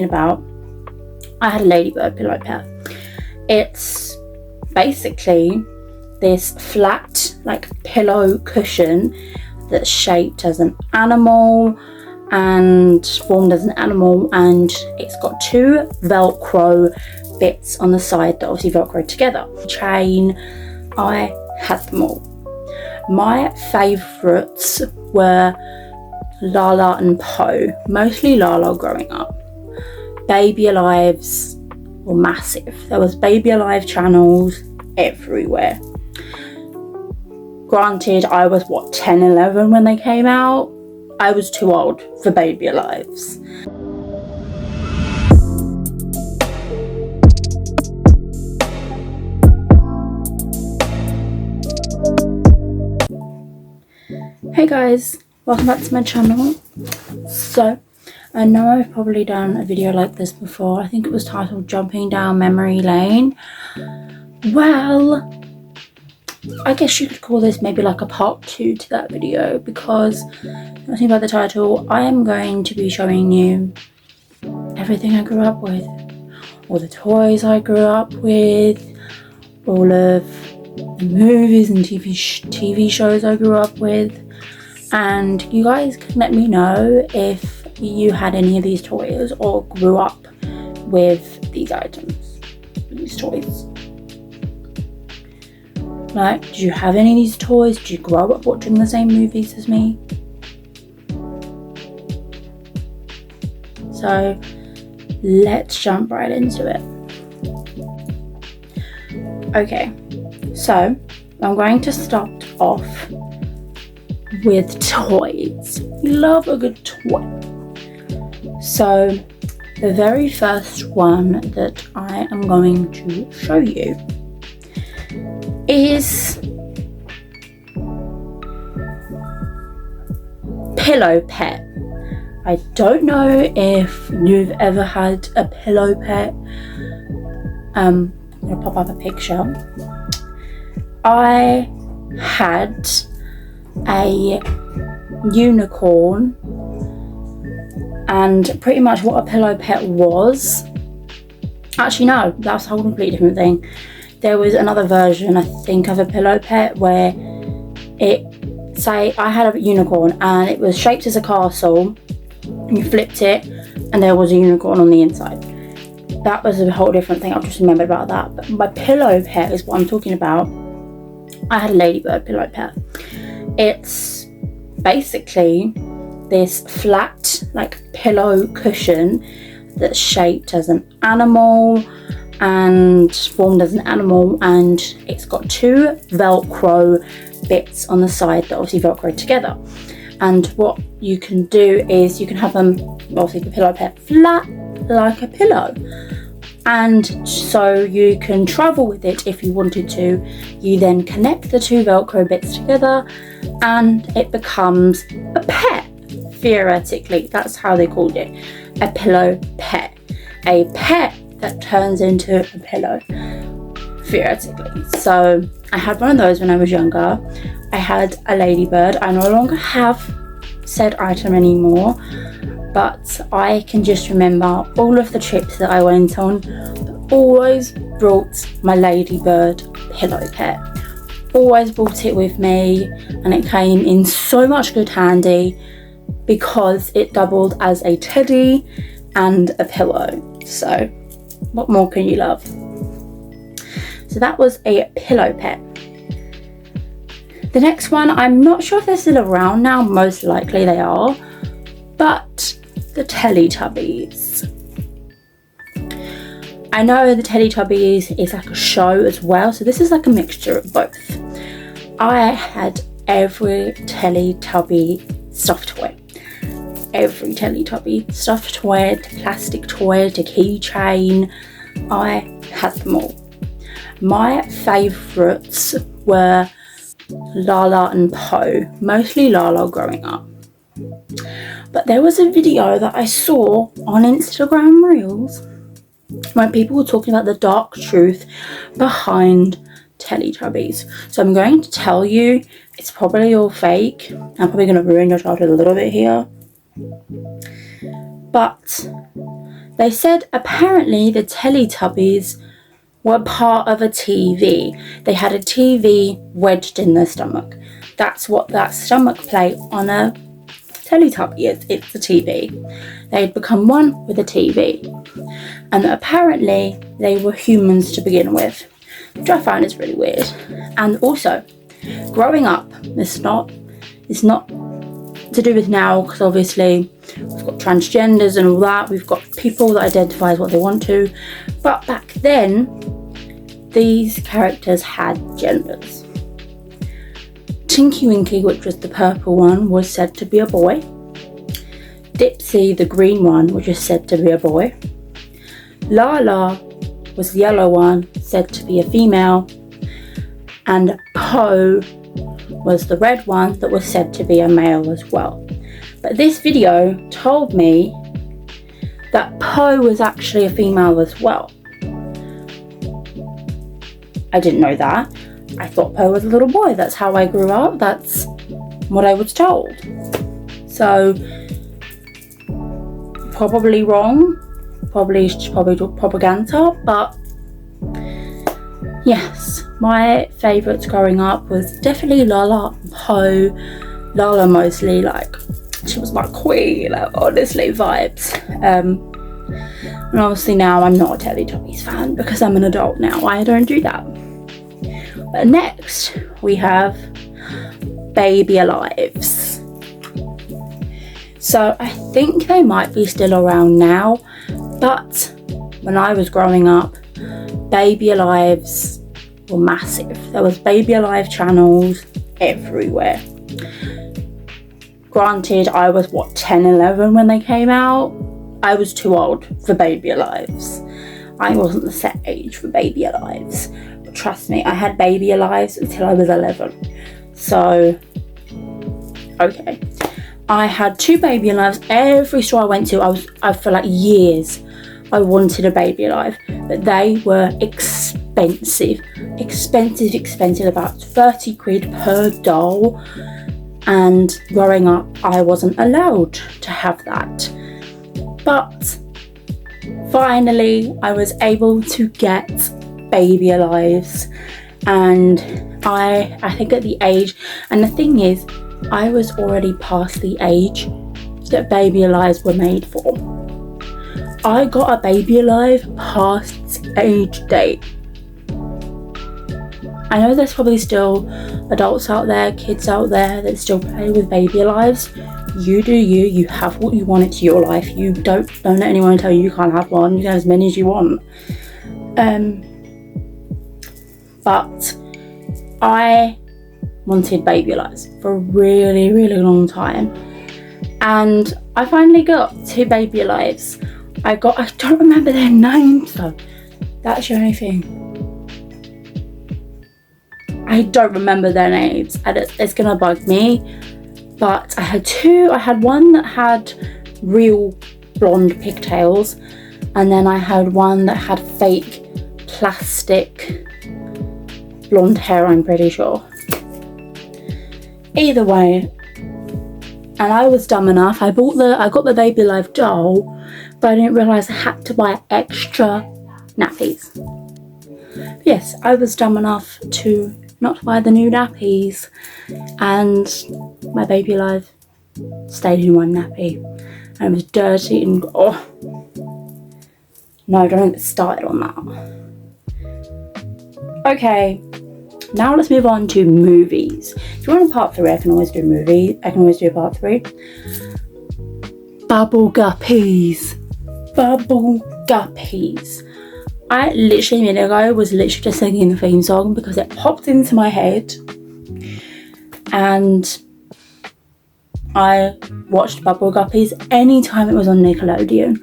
about, I had a ladybird pillow pet. It's basically this flat like pillow cushion that's shaped as an animal and formed as an animal, and it's got two velcro bits on the side that obviously velcro together. Chain, I had them all. My favourites were Lala and Poe, mostly Lala growing up. Baby Alives were massive. There was Baby Alive channels everywhere. Granted, I was 10, 11 when they came out. I was too old for Baby Alives. Hey guys, welcome back to my channel. So, I know I've probably done a video like this before. I think it was titled Jumping Down Memory Lane. Well, I guess you could call this maybe like a part 2 to that video, because I think by the title I am going to be showing you everything I grew up with. All the toys I grew up with, all of the movies and TV shows I grew up with. And you guys can let me know if you had any of these toys or grew up with these items, these toys. Like, did you have any of these toys? Did you grow up watching the same movies as me? So let's jump right into it. Okay, so I'm going to start off with toys. We love a good toy. So the very first one that I am going to show you is Pillow Pet. I don't know if you've ever had a pillow pet. I'm gonna pop up a picture. I had a unicorn, and pretty much what a pillow pet was, actually no, that's a whole completely different thing. There was another version, I think, of a pillow pet where I had a unicorn and it was shaped as a castle, and you flipped it and there was a unicorn on the inside. That was a whole different thing. I've just remembered about that. But my pillow pet is what I'm talking about. I had a ladybird pillow pet. It's basically this flat like pillow cushion that's shaped as an animal and formed as an animal, and it's got two velcro bits on the side that obviously velcro together. And what you can do is you can have them, obviously the pillow pet, flat like a pillow, and so you can travel with it if you wanted to. You then connect the two velcro bits together and it becomes a pet. Theoretically, that's how they called it, a pillow pet, a pet that turns into a pillow, theoretically. So I had one of those when I was younger. I had a ladybird. I no longer have said item anymore, but I can just remember all of the trips that I went on, always brought my ladybird pillow pet. Always brought it with me, and it came in so much good handy because it doubled as a teddy and a pillow. So what more can you love? So that was a pillow pet. The next one, I'm not sure if they're still around now, most likely they are, but the Teletubbies. I know the Teletubbies is like a show as well, so this is like a mixture of both. I had every Teletubby stuffed toy. Every Teletubby stuffed toy, to plastic toy, to keychain, I had them all. My favourites were Lala and Poe, mostly Lala growing up. But there was a video that I saw on Instagram Reels when people were talking about the dark truth behind Teletubbies. So I'm going to tell you, it's probably all fake. I'm probably going to ruin your childhood a little bit here. But They said apparently the Teletubbies were part of a TV. They had a TV wedged in their stomach. That's what that stomach plate on a Teletubby is. It's the TV. They'd become one with the TV. And apparently they were humans to begin with, which I find is really weird. And also, growing up, it's not to do with now, because obviously we've got transgenders and all that. We've got people that identify as what they want to. But back then, these characters had genders. Tinky Winky, which was the purple one, was said to be a boy. Dipsy, the green one, which is said to be a boy. Lala was the yellow one, said to be a female. And Po was the red one that was said to be a male as well. But this video told me that Po was actually a female as well. I didn't know that. I thought Po was a little boy. That's how I grew up. That's what I was told. So, probably wrong. Probably propaganda. But, yes. My favourites growing up was definitely Lala and Po. Lala mostly, like, she was my queen. Like, honestly, vibes. And obviously now I'm not a Teletubbies fan because I'm an adult now. I don't do that. But next we have Baby Alives. So I think they might be still around now, but when I was growing up, Baby Alives were massive. There was Baby Alive channels everywhere. Granted, I was 10, 11 when they came out. I was too old for Baby Alives. I wasn't the set age for Baby Alives. But trust me, I had Baby Alives until I was 11. So, okay. I had 2 Baby Alives. Every store I went to, I for like years, I wanted a Baby Alive. But they were expensive. Expensive. About 30 quid per doll. And growing up, I wasn't allowed to have that. But finally, I was able to get Baby Alives, and I think at the age, and the thing is, I was already past the age that Baby Alives were made for. I got a Baby Alive past its age date. I know there's probably still adults out there, kids out there that still play with Baby Alives. You do you have what you want, it's your life. You don't let anyone tell you can't have one. You can have as many as you want. But I wanted Baby Alives for a really, really long time. And I finally got 2 Baby Alives. I don't remember their names though. That's the only thing. I don't remember their names and it's gonna bug me. But I had 2. I had one that had real blonde pigtails, and then I had one that had fake plastic blonde hair, I'm pretty sure. Either way, and I was dumb enough, I got the Baby Alive doll, but I didn't realise I had to buy extra nappies. Yes, I was dumb enough to not buy the new nappies, and my Baby Alive stayed in one nappy, and it was dirty and no, don't get started on that. Okay, now let's move on to movies. If you want a part 3, I can always do a part 3. Bubble Guppies. I literally a minute ago was literally just singing the theme song because it popped into my head, and I watched Bubble Guppies anytime it was on Nickelodeon.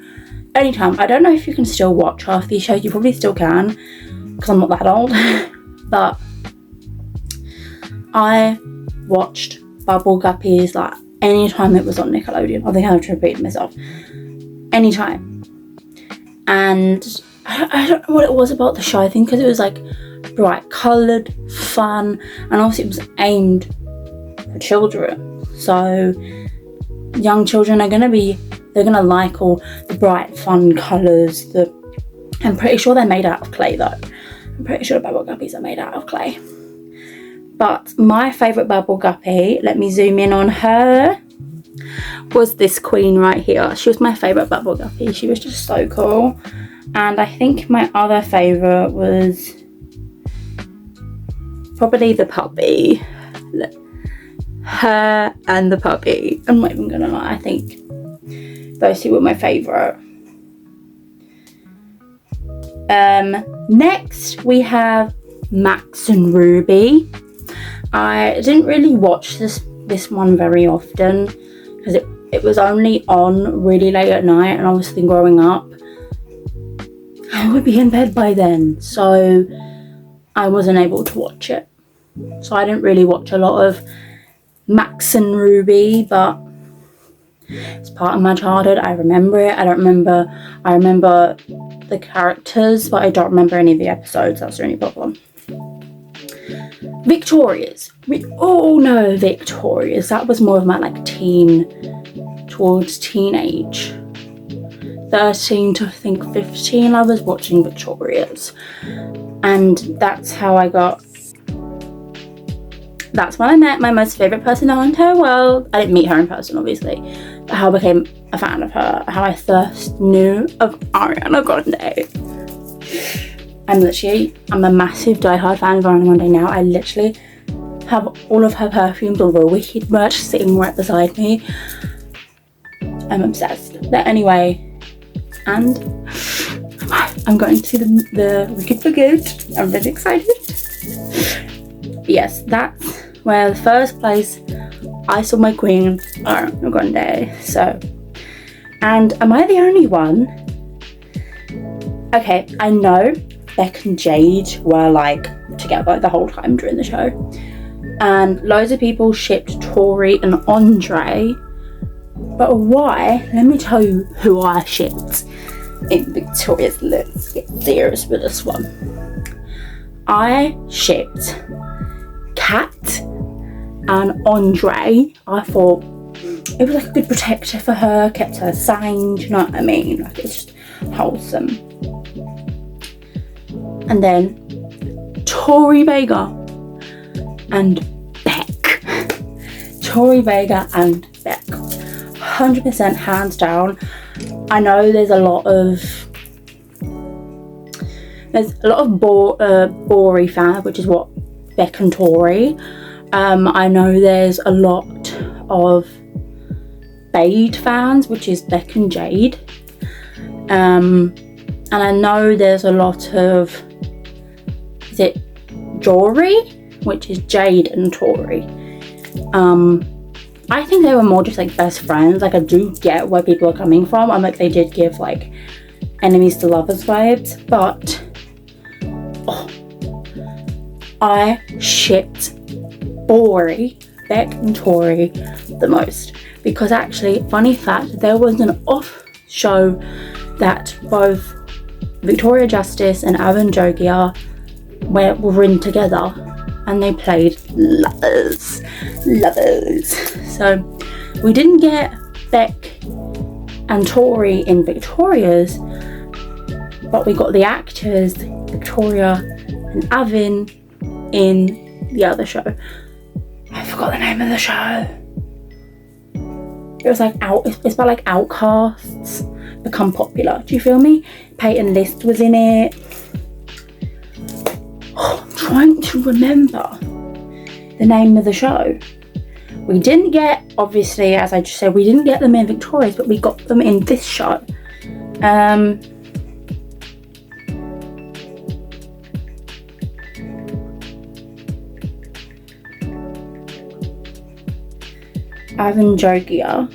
Anytime. I don't know if you can still watch half these shows. You probably still can because I'm not that old. But I watched Bubble Guppies like anytime it was on Nickelodeon. I think I have to repeat myself. Anytime. And I don't know what it was about the show. I think because it was like bright coloured, fun, and obviously it was aimed for children. So young children are going to be They're gonna like all the bright, fun colours. I'm pretty sure they're made out of clay though. I'm pretty sure bubble guppies are made out of clay. But my favourite bubble guppy, let me zoom in on her, was this queen right here. She was my favourite bubble guppy. She was just so cool. And I think my other favourite was probably the puppy. Her and the puppy. I'm not even gonna lie, I think those two were my favourite. Next we have Max and Ruby. I didn't really watch this one very often because it was only on really late at night, and obviously growing up I would be in bed by then, so I wasn't able to watch it. So I didn't really watch a lot of Max and Ruby, but it's part of my childhood. I remember it. I remember the characters, but I don't remember any of the episodes. That's the only problem. Victorious. We all know Victorious. That was more of my like towards teenage. 13 to I think 15, I was watching Victorious. And that's when I met my most favourite person in the entire world. I didn't meet her in person, obviously, but how I became a fan of her, how I first knew of Ariana Grande. I'm a massive diehard fan of Ariana Grande now. I literally have all of her perfumes, all the Wicked merch sitting right beside me. I'm obsessed. But anyway, and I'm going to see the Wicked for Good. I'm really excited. Yes, that's where the first place I saw my queen, Ariana Grande. So, and am I the only one? Okay, I know Beck and Jade were like together the whole time during the show, and loads of people shipped Tori and Andre. But why? Let me tell you who I shipped in Victoria's. Let's get serious with this one. I shipped Kat and Andre. I thought it was like a good protector for her, kept her sane, do you know what I mean? Like, it's just wholesome. And then Tori Vega and Beck. Tori Vega and Beck. 100% hands down. I know there's a lot of Bory fans, which is what Beck and Tori. I know there's a lot of Bade fans, which is Beck and Jade. And I know there's a lot of, is it Jory, which is Jade and Tori. I think they were more just like best friends. Like, I do get where people are coming from. I'm like, they did give like enemies to lovers vibes, but I shipped Bory, Beck and Tori the most, because actually, funny fact, there was an off show that both Victoria Justice and Avan Jogia were in together, and they played lovers. So we didn't get Beck and Tori in Victoria's, but we got the actors Victoria and Avan in the other show. I forgot the name of the show. It was like it's about like outcasts become popular. Do you feel me? Peyton List was in it. I'm trying to remember the name of the show. We didn't get, obviously, as I just said, we didn't get them in Victoria's, but we got them in this show. Avan Jogia.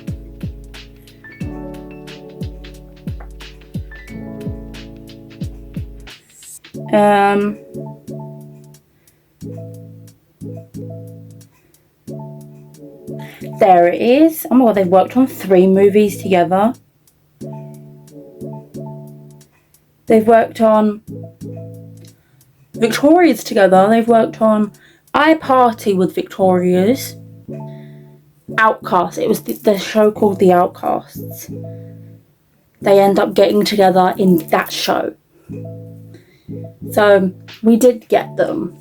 There it is. Oh my god, they've worked on 3 movies together. They've worked on Victoria's together. They've worked on I Party with Victoria's. Outcasts. It was the show called The Outcasts. They end up getting together in that show. So we did get them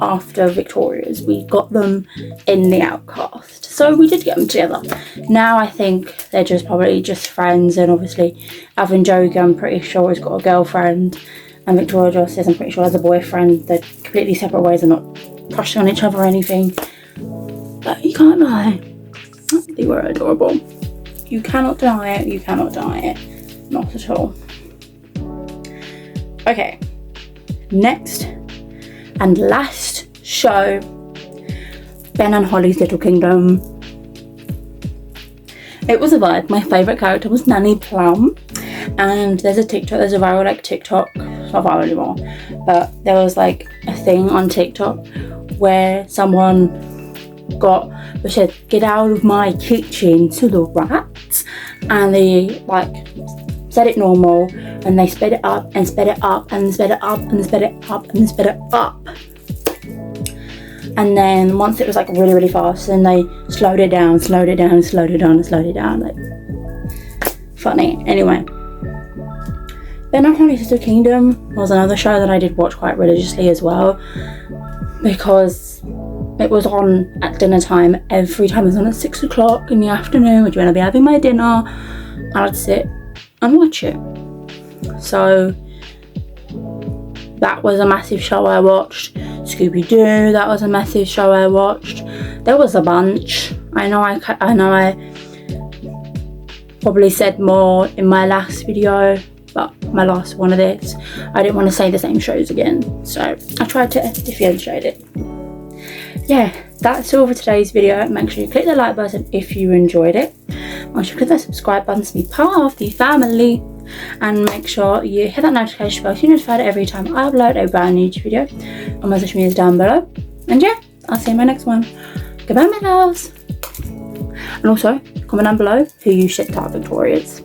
after Victoria's. We got them in The Outcast. So we did get them together. Now I think they're just probably just friends, and obviously Alvin Jogi, I'm pretty sure, has got a girlfriend, and Victoria Justice, I'm pretty sure, has a boyfriend. They're completely separate ways. They're not crushing on each other or anything. But you can't lie, they were adorable. You cannot deny it. You cannot deny it. Not at all. Okay, next and last show, Ben and Holly's Little Kingdom. It was a vibe. My favourite character was Nanny Plum, and there's a viral like TikTok, it's not viral anymore, but there was like a thing on TikTok where someone which said, "Get out of my kitchen" to the rats, and they like said it normal, and they sped it up and sped it up and sped it up and sped it up and sped it up, and then once it was like really, really fast, then they slowed it down, slowed it down, slowed it down, and slowed it down. Like, funny. Anyway, Ben and Holly's Little Kingdom was another show that I did watch quite religiously as well, because it was on at dinner time every time. It was on at 6 o'clock in the afternoon, which when I'd be having my dinner, I'd sit and watch it. So that was a massive show I watched. Scooby-Doo, that was a massive show I watched. There was a bunch. I know I probably said more in my last video, but my last one of this, I didn't want to say the same shows again, so I tried to differentiate it. Yeah, that's all for today's video. Make sure you click the like button if you enjoyed it. Make sure you click that subscribe button to be part of the family, and make sure you hit that notification bell to be notified every time I upload a brand new YouTube video. On my social media down below. And yeah, I'll see you in my next one. Goodbye, my loves. And also, comment down below who you shipped out Victoria's.